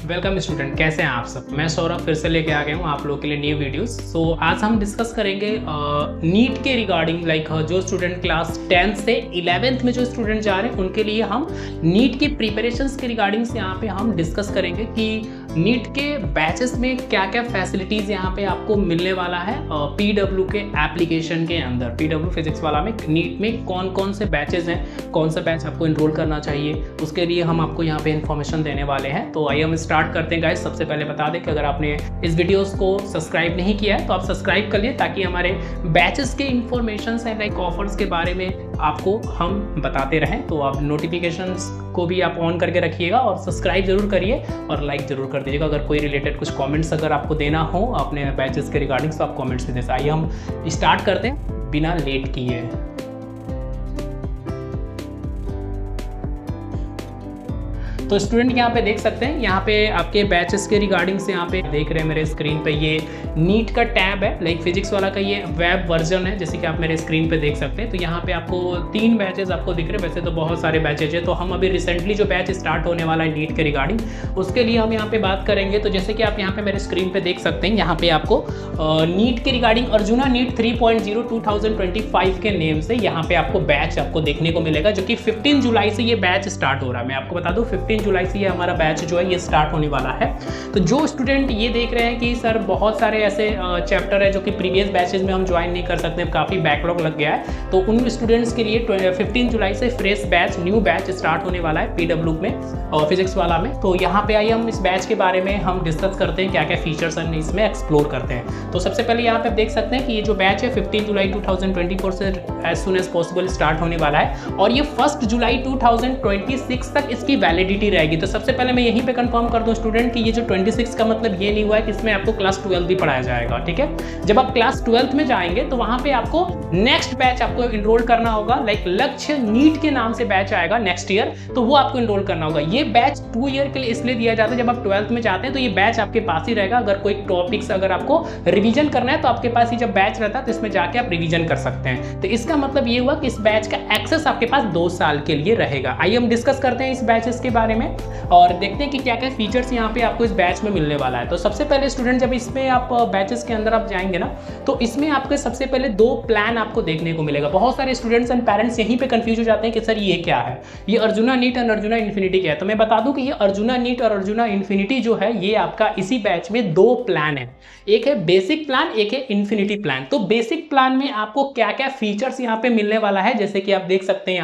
Welcome student, कैसे हैं आप सब। मैं सौरभ फिर से लेके आ गया हूँ आप लोगों के लिए न्यू वीडियोस। सो आज हम डिस्कस करेंगे नीट के रिगार्डिंग। जो स्टूडेंट क्लास 10th से 11th में जो स्टूडेंट जा रहे हैं उनके लिए हम नीट की प्रिपरेशंस के रिगार्डिंग से यहाँ पे हम डिस्कस करेंगे कि नीट के बैचेस में क्या क्या फैसिलिटीज़ यहाँ पे आपको मिलने वाला है। PW के एप्लीकेशन के अंदर PW फिजिक्स वाला में नीट में कौन कौन से बैचेस हैं, कौन सा बैच आपको इनरोल करना चाहिए, उसके लिए हम आपको यहाँ पे इन्फॉर्मेशन देने वाले हैं। तो आइए हम स्टार्ट करते हैं गाइस। सबसे पहले बता दें कि अगर आपने इस वीडियोस को सब्सक्राइब नहीं किया है तो आप सब्सक्राइब कर लिए, ताकि हमारे बैचेस के इन्फॉर्मेशन है लाइक ऑफर्स के बारे में आपको हम बताते रहें। तो आप नोटिफिकेशंस को भी आप ऑन करके रखिएगा और सब्सक्राइब जरूर करिए और लाइक जरूर कर दीजिएगा। अगर कोई रिलेटेड कुछ कमेंट्स अगर आपको देना हो अपने बैचेस के रिगार्डिंग तो आप कमेंट्स में दे। आइए हम स्टार्ट करते हैं बिना लेट किए। तो स्टूडेंट यहाँ पे देख सकते हैं, यहाँ पे आपके बैचेस के रिगार्डिंग से यहाँ पे देख रहे हैं मेरे स्क्रीन पे ये नीट का टैब है। लाइक फिजिक्स वाला का ये वेब वर्जन है, जैसे कि आप मेरे स्क्रीन पे देख सकते हैं। तो यहाँ पे आपको 3 बैचेस आपको दिख रहे हैं। वैसे तो बहुत सारे बैचेज है, तो हम अभी रिसेंटली जो बैच स्टार्ट होने वाला है नीट के रिगार्डिंग उसके लिए हम यहाँ पे बात करेंगे। तो जैसे कि आप यहाँ पे मेरे स्क्रीन पे देख सकते हैं, यहाँ पे आपको नीट के रिगार्डिंग अर्जुना नीट 3.0 2025 के नेम से यहाँ पे आपको बैच आपको देखने को मिलेगा, जो कि 15 जुलाई से ये बैच स्टार्ट हो रहा है। मैं आपको बता दूं 15 जुलाई से ये हमारा बैच जो है ये स्टार्ट होने वाला है। तो जो स्टूडेंट ये देख रहे हैं कि सर बहुत सारे ऐसे चैप्टर है जो कि प्रीवियस बैचेस में हम ज्वाइन नहीं कर सकते, काफ़ी बैकलॉग लग गया है, तो उन स्टूडेंट्स के लिए 15 जुलाई से fresh batch new batch start होने वाला है PW में और फिजिक्स वाला में। तो यहाँ पे आइए हम इस बैच के बारे में हम डिस्कस करते हैं, क्या क्या फीचर्स हैं इसमें एक्सप्लोर करते हैं। तो सबसे पहले यहाँ पे आप देख सकते हैं कि ये जो बैच है 15 जुलाई 2024 से as soon as possible start होने वाला है और ये 1 जुलाई 2026 तक इसकी वैलिडिटी रहेगी। तो सबसे पहले मैं यहीं पे कंफर्म कर दूं स्टूडेंट कि ये जो 26 का मतलब ये नहीं हुआ है कि इसमें आपको क्लास 12 भी पढ़ाया जाएगा। ठीक है, जब आप क्लास 12th में जाएंगे तो वहां पे आपको नेक्स्ट बैच आपको इनरोल करना होगा। लाइक लक्ष्य नीट के नाम से बैच आएगा नेक्स्ट ईयर, तो वो आपको इनरोल करना होगा। ये बैच 2 ईयर के लिए इसलिए दिया जाता है, जब आप 12th में जाते हैं तो ये बैच आपके पास ही रहेगा। अगर कोई टॉपिक्स अगर आपको रिवीजन करना है तो आपके पास ही जब बैच रहता है तो इसमें जाके आप रिवीजन कर सकते हैं। तो इसका मतलब ये हुआ कि इस बैच का एक्सेस आपके पास 2 साल के लिए रहेगा। आइए हम डिस्कस करते हैं इस बैचेस के बारे में और देखते हैं कि क्या क्या फीचर्स यहाँ पे आपको इस बैच में मिलने वाला है। तो सबसे पहले स्टूडेंट जब इसमें आप बैचेस के अंदर आप जाएंगे ना, तो इसमें आपके सबसे पहले 2 प्लान आपको देखने को मिलेगा। बहुत सारे स्टूडेंट्स एंड पेरेंट्स यहीं पे कंफ्यूज हो जाते हैं कि सर ये क्या है, ये arjuna neat and arjuna infinity क्या है। तो मैं बता दूं कि ये अर्जुना नीट और अर्जुना इन्फिनिटी जो है ये आपका इसी बैच में 2 प्लान है। एक है बेसिक प्लान, एक है इन्फिनिटी प्लान। तो बेसिक प्लान में आपको क्या क्या फीचर्स यहाँ पे मिलने वाला है, जैसे कि आप देख सकते हैं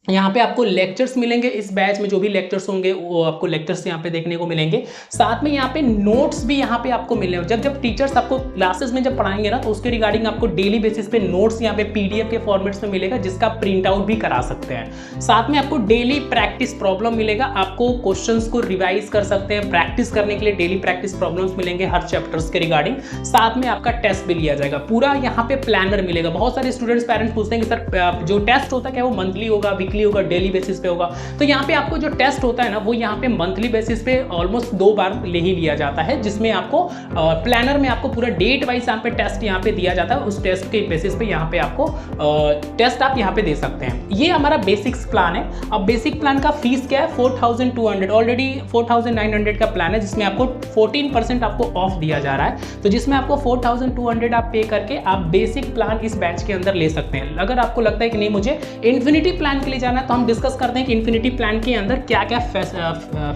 यहाँ पे आपको लेक्चर्स मिलेंगे। इस बैच में जो भी लेक्चर्स होंगे वो आपको लेक्चर्स यहाँ पे देखने को मिलेंगे। साथ में यहाँ पे नोट्स भी यहाँ पे आपको मिलेंगे। जब टीचर्स आपको क्लासेस में जब पढ़ाएंगे ना तो उसके रिगार्डिंग आपको डेली बेसिस पे नोट्स यहाँ पे PDF के फॉर्मेट्स में मिलेगा, जिसका प्रिंट आउट भी करा सकते हैं। साथ में आपको डेली प्रैक्टिस प्रॉब्लम मिलेगा, आपको क्वेश्चंस को रिवाइज कर सकते हैं। प्रैक्टिस करने के लिए डेली प्रैक्टिस प्रॉब्लम्स मिलेंगे हर चैप्टर्स के रिगार्डिंग। साथ में आपका टेस्ट भी लिया जाएगा, पूरा यहाँ पे प्लानर मिलेगा। बहुत सारे स्टूडेंट्स पेरेंट्स पूछते हैं कि सर जो टेस्ट होता है क्या वो मंथली होगा, वीकली होगा, डेली बेसिस पे होगा। तो यहाँ पे आपको जो टेस्ट होता है ना वो यहाँ पे मंथली बेसिस पे ऑलमोस्ट 2 बार ले ही लिया जाता है, जिसमें आपको प्लानर में आपको पूरा डेट वाइज यहाँ पे टेस्ट यहाँ पे दिया जाता है। उस टेस्ट के बेसिस पे यहाँ पे आपको टेस्ट आप यहाँ पे दे सकते हैं। ये हमारा बेसिक्स प्लान है। अब बेसिक प्लान का फीस क्या है, 4200। ऑलरेडी 4900 का प्लान है, जिसमें आपको 14% आपको ऑफ दिया जा रहा है। तो जिसमें आपको 4200 आप पे करके आप बेसिक प्लान इस बैच के अंदर ले सकते हैं। अगर आपको लगता है कि नहीं मुझे इन्फिनिटी प्लान के लिए जाना है, तो हम डिस्कस करते हैं कि इन्फिनिटी प्लान के अंदर क्या क्या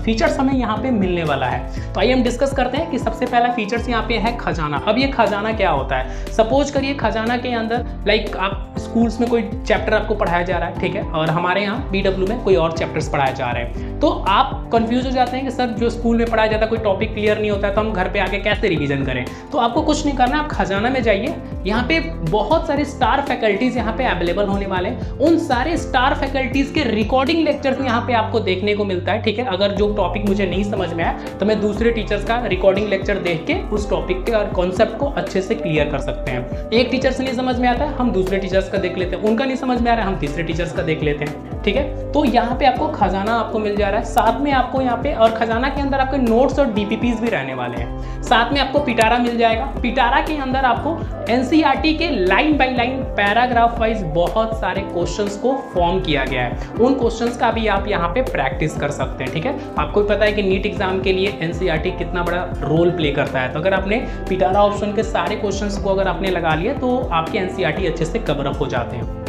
फीचर्स हमें यहाँ पे मिलने वाला है। तो आइए हम डिस्कस करते हैं कि सबसे पहला फीचर्स यहाँ पे है खजाना। अब ये खजाना क्या होता है, सपोज करिए खजाना के अंदर लाइक आप स्कूल्स में कोई चैप्टर आपको पढ़ाया जा रहा है, ठीक है, और हमारे यहाँ PW में कोई और चैप्टर्स पढ़ाए जा रहे हैं। तो आप कंफ्यूज हो जाते हैं कि सर जो स्कूल में पढ़ाया जाता है कोई टॉपिक क्लियर नहीं होता है, तो हम घर पे आके कैसे रिवीजन करें। तो आपको कुछ नहीं करना, आप खजाना में जाइए। यहाँ पे बहुत सारे स्टार फैकल्टीज यहाँ पे अवेलेबल होने वाले हैं। उन सारे स्टार फैकल्टीज के रिकॉर्डिंग लेक्चर्स यहाँ पे आपको देखने को मिलता है। ठीक है, अगर जो टॉपिक मुझे नहीं समझ में आया तो मैं दूसरे टीचर्स का रिकॉर्डिंग लेक्चर देख के उस टॉपिक के और कॉन्सेप्ट को अच्छे से क्लियर कर सकते हैं। एक टीचर से नहीं समझ में आता है, हम दूसरे टीचर्स का देख लेते हैं। उनका नहीं समझ में आ रहा है, हम तीसरे टीचर्स का देख लेते हैं। ठीक है। तो यहाँ पे आपको खजाना आपको मिल जा रहा है, साथ में आपको यहाँ पे, और खजाना के अंदर आपके नोट्स और डीपीपीज भी रहने वाले हैं। साथ में आपको पिटारा मिल जाएगा। पिटारा के अंदर आपको एनसीईआरटी के line by line paragraph wise बहुत सारे क्वेश्चंस को फॉर्म किया गया है, उन क्वेश्चंस का भी आप यहाँ पे प्रैक्टिस कर सकते हैं, ठीक है। आपको पता है कि नीट एग्जाम के लिए एनसीईआरटी कितना बड़ा रोल प्ले करता है, तो अगर आपने पिटारा ऑप्शन के सारे क्वेश्चंस को अगर आपने लगा लिया तो आपके एनसीईआरटी अच्छे से कवर अप हो जाते हैं।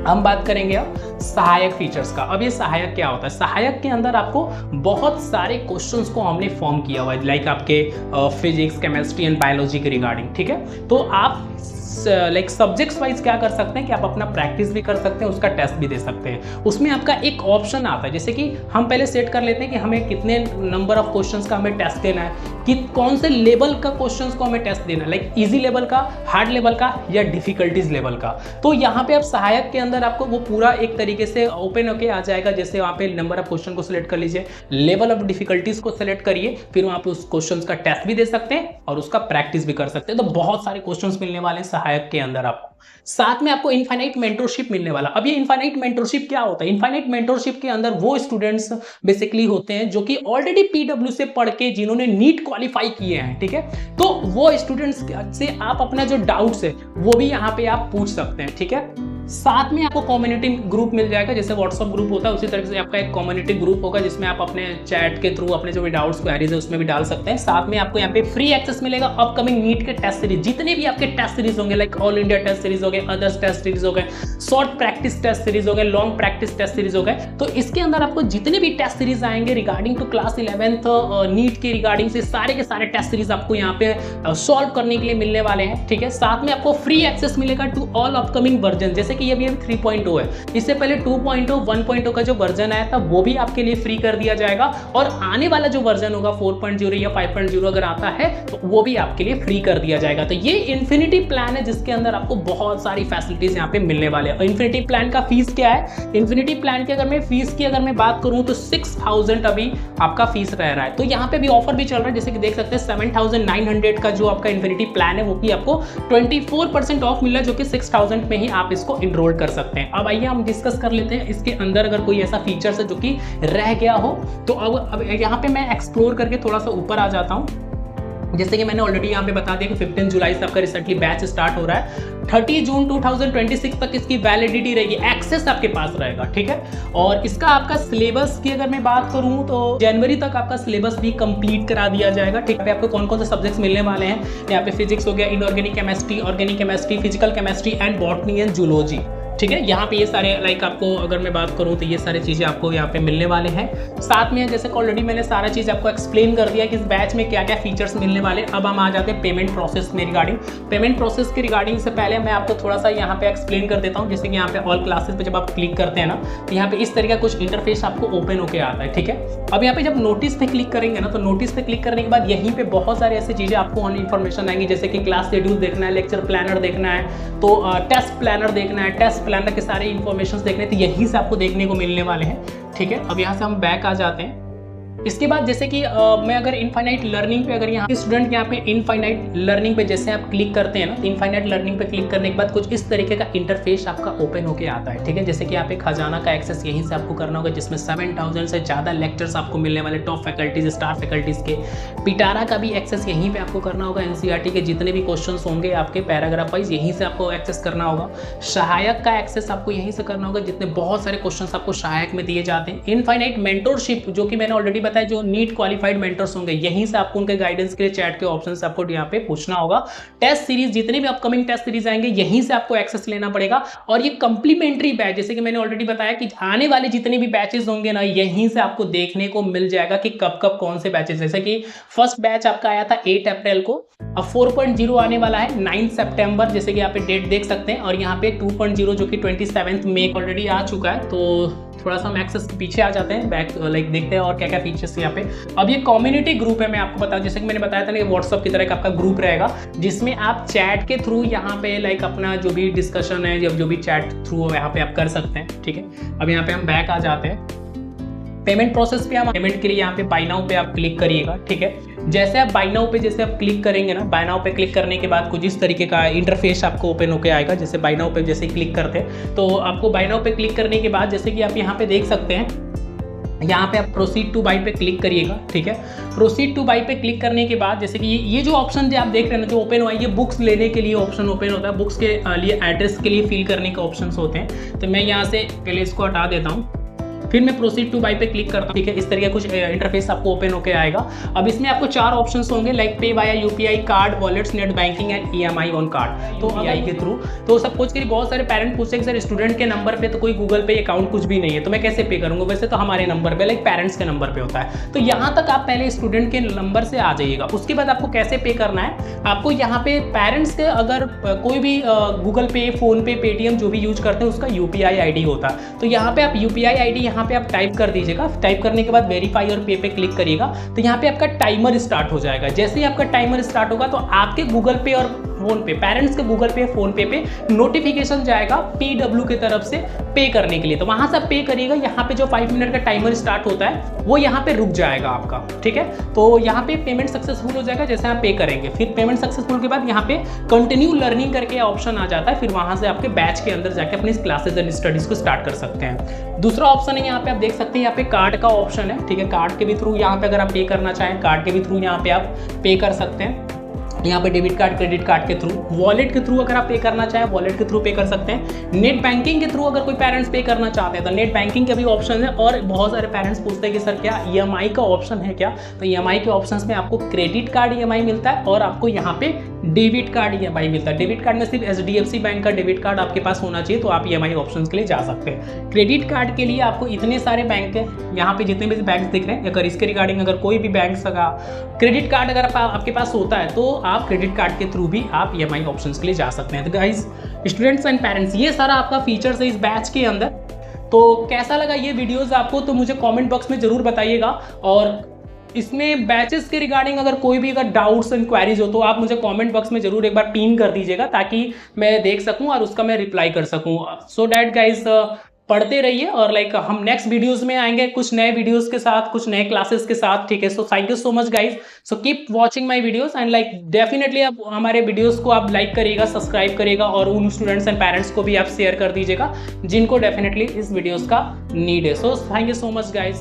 हम बात करेंगे अब सहायक फीचर्स का। अब ये सहायक क्या होता है? सहायक के अंदर आपको बहुत सारे क्वेश्चंस को हमने फॉर्म किया हुआ है, लाइक आपके फिजिक्स, केमिस्ट्री एंड बायोलॉजी के रिगार्डिंग, ठीक है। तो आप लाइक सब्जेक्ट्स वाइज क्या कर सकते हैं कि आप अपना प्रैक्टिस भी कर सकते हैं, उसका टेस्ट भी दे सकते हैं। उसमें आपका एक ऑप्शन आता है, जैसे कि हम पहले सेट कर लेते हैं कि हमें कितने नंबर ऑफ क्वेश्चंस का हमें टेस्ट देना है, कि कौन से लेवल का क्वेश्चंस को हमें टेस्ट देना है, लाइक इजी लेवल का, हार्ड लेवल का या डिफिकल्टीज लेवल का। तो यहाँ पे आप सहायक के अंदर आपको वो पूरा एक तरीके से ओपन होके आ जाएगा, जैसे वहाँ पे नंबर ऑफ क्वेश्चन को सिलेक्ट कर लीजिए, लेवल ऑफ डिफिकल्टीज को सिलेक्ट करिए, फिर वहाँ पे उस क्वेश्चन का टेस्ट भी दे सकते हैं और उसका प्रैक्टिस भी कर सकते हैं। तो बहुत सारे क्वेश्चन मिलने वाले हैं सहायक के अंदर आपको। साथ में आपको इनफाइनाइट मेंटरशिप मिलने वाला। अब ये इनफाइनाइट मेंटरशिप क्या होता है? इनफाइनाइट मेंटरशिप के अंदर वो स्टूडेंट्स बेसिकली होते हैं जो कि ऑलरेडी पीडब्ल्यू से पढ़ के, जिन्होंने नीट क्वालिफाई किए हैं, ठीक है। तो वो स्टूडेंट्स से आप अपना जो डाउट्स है वो भी यहाँ पे आप पूछ सकते हैं, ठीक है। साथ में आपको कम्युनिटी ग्रुप मिल जाएगा, जैसे व्हाट्सएप ग्रुप होता है उसी तरह से आपका एक कम्युनिटी ग्रुप होगा, जिसमें आप अपने चैट के थ्रू अपने जो भी डाउट्स क्वेरीज है उसमें भी डाल सकते हैं। साथ में आपको यहाँ पे फ्री एक्सेस मिलेगा अपकमिंग नीट के टेस्ट सीरीज, जितने भी आपके टेस्ट सीरीज होंगे, like all India test series हो गए, अदर्स टेस्ट सीरीज हो गए, शॉर्ट प्रैक्टिस टेस्ट सीरीज हो गए, लॉन्ग प्रैक्टिस टेस्ट सीरीज हो गए। तो इसके अंदर आपको जितने भी टेस्ट सीरीज आएंगे regarding to class 11th NEET के रिगार्डिंग से, सारे के सारे टेस्ट सीरीज आपको यहाँ पे सॉल्व करने के लिए मिलने वाले हैं, ठीक है। साथ में आपको फ्री एक्सेस मिलेगा टू ऑल अपकमिंग वर्जन, जैसे कि ये भी 3.0 है, इससे पहले 2.0, 1.0 का जो वर्जन आया था वो भी आपके लिए फ्री कर दिया जाएगा, और आने वाला जो वर्जन होगा 4.0 या 5.0 अगर आता है तो वो भी आपके लिए फ्री कर दिया जाएगा। तो ये इन्फिनिटी प्लान है जिसके अंदर आपको बहुत सारी फैसिलिटीज यहाँ पे मिलने वाले हैं। और इन्फिनिटी प्लान का फीस क्या है? इन्फिनिटी प्लान की अगर मैं फीस की अगर मैं बात करूं तो 6000 अभी आपका फीस रह रहा है। तो यहाँ पे भी ऑफर भी चल रहा है, जैसे कि देख सकते हैं 7900 का जो आपका इन्फिनिटी प्लान है वो भी आपको 24% ऑफ मिला, जो कि 6000 में ही आप इसको इनरोल कर सकते हैं। अब आइए हम डिस्कस कर लेते हैं इसके अंदर अगर कोई ऐसा फीचर्स है जो कि रह गया हो तो अब यहाँ पे मैं एक्सप्लोर करके थोड़ा सा ऊपर आ जाता हूँ। जैसे कि मैंने ऑलरेडी यहाँ पे बता दिया कि 15 जुलाई से आपका रिसेंटली बैच स्टार्ट हो रहा है, 30 जून 2026 तक इसकी वैलिडिटी रहेगी, एक्सेस आपके पास रहेगा, ठीक है। और इसका आपका सिलेबस की अगर मैं बात करूँ तो जनवरी तक आपका सिलेबस भी कंप्लीट करा दिया जाएगा, ठीक है। आपको कौन कौन से सब्जेक्ट्स मिलने वाले हैं? यहाँ पे फिजिक्स हो गया, inorganic chemistry, organic chemistry, physical chemistry and botany and zoology, ठीक है। यहाँ पे ये सारे लाइक आपको अगर मैं बात करूँ तो ये सारी चीज़ें आपको यहाँ पे मिलने वाले हैं। साथ में जैसे ऑलरेडी मैंने सारा चीज़ आपको एक्सप्लेन कर दिया कि इस बैच में क्या क्या फीचर्स मिलने वाले। अब हम आ जाते हैं पेमेंट प्रोसेस में रिगार्डिंग। पेमेंट प्रोसेस के रिगार्डिंग से पहले मैं आपको थोड़ा सा यहाँ पे एक्सप्लेन कर देता हूँ। जैसे कि यहाँ पे ऑल क्लासेस पे जब आप क्लिक करते हैं ना तो यहाँ पे इस तरह का कुछ इंटरफेस आपको ओपन होकर आता है, ठीक है। अब यहाँ पे जब नोटिस पे क्लिक करेंगे ना तो नोटिस पे क्लिक करने के बाद यहीं पे बहुत सारी ऐसी चीज़ें आपको ऑन इन्फॉर्मेशन आएंगी, जैसे कि क्लास शेड्यूल देखना है, लेक्चर प्लानर देखना है, तो टेस्ट प्लानर देखना है, टेस्ट प्लानर के सारे इन्फॉर्मेशन देखने, तो यहीं से आपको देखने को मिलने वाले हैं, ठीक है। अब यहाँ से हम बैक आ जाते हैं। इसके बाद जैसे कि मैं अगर इनफाइनाइट लर्निंग पे, अगर यहाँ स्टूडेंट यहाँ पे इनफाइनाइट लर्निंग पे जैसे आप क्लिक करते हैं ना तो इनफाइनाइट लर्निंग पे क्लिक करने के बाद कुछ इस तरीके का इंटरफेस आपका ओपन होके आता है, ठीक है। जैसे कि यहाँ पे खजाना का एक्सेस यहीं से आपको करना होगा, जिसमें 7000 से ज़्यादा लेक्चर्स आपको मिलने वाले, टॉप फैकल्टीज, स्टार फैकल्टीज़ के। पिटारा का भी एक्सेस यहीं पर आपको करना होगा, एनसीईआरटी के जितने भी क्वेश्चन होंगे आपके पैराग्राफ वाइज यहीं से आपको एक्सेस करना होगा। सहायक का एक्सेस आपको यहीं से करना होगा, जितने बहुत सारे क्वेश्चन आपको सहायक में दिए जाते हैं। इनफाइनाइट मेंटरशिप जो कि मैंने ऑलरेडी बताया, जो नीट क्वालिफाइड मेंटर्स होंगे यहीं से आपको उनके गाइडेंस के लिए चैट के ऑप्शंस आपको यहाँ पे पूछना होगा। टेस्ट सीरीज, जितने भी अपकमिंग टेस्ट सीरीज आएंगे यहीं से आपको एक्सेस लेना पड़ेगा। और ये कंप्लीमेंट्री बैच, जैसे कि मैंने ऑलरेडी बताया कि आने वाले जितने भी बैचेस होंगे ना यहीं से आपको देखने को मिल जाएगा कि कब कब कौन से बैचेस। जैसे कि फर्स्ट बैच आपका आया था 8 अप्रैल को, अब 4.0 आने वाला है 9 सितंबर, जैसे कि यहाँ पे डेट देख सकते हैं। और यहाँ पे 2.0 जो कि 27 मई ऑलरेडी आ चुका है। तो थोड़ा सा हम एक्सेस पीछे आ जाते हैं, बैक लाइक देखते हैं और क्या क्या फीचर्स यहाँ पे। अब ये कम्युनिटी ग्रुप है, मैं आपको बताऊं, जैसे कि मैंने बताया था ना, व्हाट्सएप की तरह का आपका ग्रुप रहेगा, जिसमें आप चैट के थ्रू यहाँ पे लाइक अपना जो भी डिस्कशन है, जो भी चैट थ्रू यहाँ पे आप कर सकते हैं, ठीक है। अब यहाँ पे हम बैक आ जाते हैं। पेमेंट प्रोसेस पे हम पेमेंट के लिए यहाँ पे बाय नाउ पे आप क्लिक करिएगा, ठीक है। जैसे आप बाय नाउ पे जैसे आप क्लिक करेंगे ना, बाय नाउ पे क्लिक करने के बाद कुछ इस तरीके का इंटरफेस आपको ओपन होकर आएगा। जैसे बाय नाउ पे जैसे क्लिक करते हैं तो आपको बाय नाउ पे क्लिक करने के बाद जैसे कि आप यहाँ पे देख सकते हैं, यहाँ पे आप प्रोसीड टू बाई पे क्लिक करिएगा, ठीक है। प्रोसीड टू बाई पे क्लिक करने के बाद जैसे कि ये जो ऑप्शन जो आप देख रहे हैं ना, जो ओपन हुआ है, ये बुक्स लेने के लिए ऑप्शन ओपन होता है, बुक्स के लिए एड्रेस के लिए फिल करने के ऑप्शंस होते हैं। तो मैं यहाँ से पहले इसको हटा देता हूँ, फिर मैं प्रोसीड टू बाई पे क्लिक करता हूँ, ठीक है। इस तरीके कुछ इंटरफेस आपको ओपन होकर आएगा। अब इसमें आपको 4 ऑप्शंस होंगे, लाइक पे via UPI, card, wallets, net banking and EMI on card, तो यूपीआई के थ्रू। तो सब कुछ के लिए बहुत सारे पेरेंट पूछेंगे सर स्टूडेंट के नंबर पे तो कोई गूगल पे अकाउंट कुछ भी नहीं है, तो मैं कैसे पे करूँगा? वैसे तो हमारे नंबर पे, लाइक पेरेंट्स के नंबर पे होता है। तो यहाँ तक आप पहले स्टूडेंट के नंबर से आ जाइएगा। उसके बाद आपको कैसे पे करना है, आपको यहाँ पे पेरेंट्स के अगर कोई भी गूगल पे, फोन पे, पेटीएम जो भी यूज करते हैं उसका यूपीआई आईडी होता है। तो यहाँ पे आप यूपीआई आईडी यहाँ पे आप टाइप कर दीजिएगा। टाइप करने के बाद वेरीफाई और पे क्लिक करिएगा, तो यहाँ पे आपका टाइमर स्टार्ट हो जाएगा। जैसे ही आपका टाइमर स्टार्ट होगा तो आपके गूगल पे और फोन पे, पेरेंट्स के गूगल पे, फोन पे नोटिफिकेशन जाएगा पीडब्ल्यू की तरफ से पे करने के लिए। तो वहां से आप पे करिएगा। यहाँ पे जो 5 मिनट का टाइमर स्टार्ट होता है वो यहाँ पे रुक जाएगा आपका, ठीक है। तो यहाँ पे पेमेंट सक्सेसफुल हो जाएगा जैसे आप पे करेंगे। फिर पेमेंट सक्सेसफुल के बाद यहाँ पे कंटिन्यू लर्निंग करके ऑप्शन आ जाता है। फिर वहां से आपके बैच के अंदर जाके अपनी क्लासेज एंड स्टडीज को स्टार्ट कर सकते हैं। दूसरा ऑप्शन है, यहाँ पे आप देख सकते हैं, यहाँ पे कार्ड का ऑप्शन है, ठीक है। कार्ड के भी थ्रू यहाँ पे अगर आप पे करना चाहें, कार्ड के भी थ्रू यहाँ पे आप पे कर सकते हैं। यहाँ पे डेबिट कार्ड, क्रेडिट कार्ड के थ्रू, वॉलेट के थ्रू अगर आप पे करना चाहें वॉलेट के थ्रू पे कर सकते हैं। नेट बैंकिंग के थ्रू अगर कोई पेरेंट्स पे करना चाहते हैं तो नेट बैंकिंग के भी ऑप्शन है। और बहुत सारे पेरेंट्स पूछते हैं कि सर क्या ईएमआई का ऑप्शन है क्या? तो ईएमआई के ऑप्शंस में आपको क्रेडिट कार्ड ईएमआई मिलता है और आपको यहाँ पे डेबिट कार्ड ईएमआई मिलता है। डेबिट कार्ड में सिर्फ एचडीएफसी बैंक का डेबिट कार्ड आपके पास होना चाहिए, तो आप ईएमआई ऑप्शंस के लिए जा सकते हैं। क्रेडिट कार्ड के लिए आपको इतने सारे बैंक है, यहाँ पे जितने भी बैंक दिख रहे हैं, अगर इसके रिगार्डिंग अगर कोई भी बैंक का क्रेडिट कार्ड अगर आपके पास होता है तो आप क्रेडिट कार्ड के थ्रू भी आप ईएमआई ऑप्शंस के लिए जा सकते हैं। तो गाइज, स्टूडेंट्स एंड पेरेंट्स, ये सारा आपका फीचर्स है इस बैच के अंदर। तो कैसा लगा ये वीडियोस आपको, तो मुझे कमेंट बॉक्स में जरूर बताइएगा। और इसमें बैचेस के रिगार्डिंग अगर कोई भी अगर डाउट्स एंड क्वेरीज हो तो आप मुझे कमेंट बॉक्स में जरूर एक बार पिन कर दीजिएगा, ताकि मैं देख सकूं और उसका मैं रिप्लाई कर सकूं। सो डैट गाइज, पढ़ते रहिए और लाइक हम नेक्स्ट वीडियोस में आएंगे कुछ नए वीडियोस के साथ, कुछ नए क्लासेस के साथ, ठीक है। So thank you so much guys. So keep watching my videos and like definitely आप हमारे वीडियोस को आप लाइक करिएगा, सब्सक्राइब करिएगा और उन स्टूडेंट्स एंड पेरेंट्स को भी आप शेयर कर दीजिएगा जिनको डेफिनेटली इस वीडियोस का नीड है। So thank you so much guys.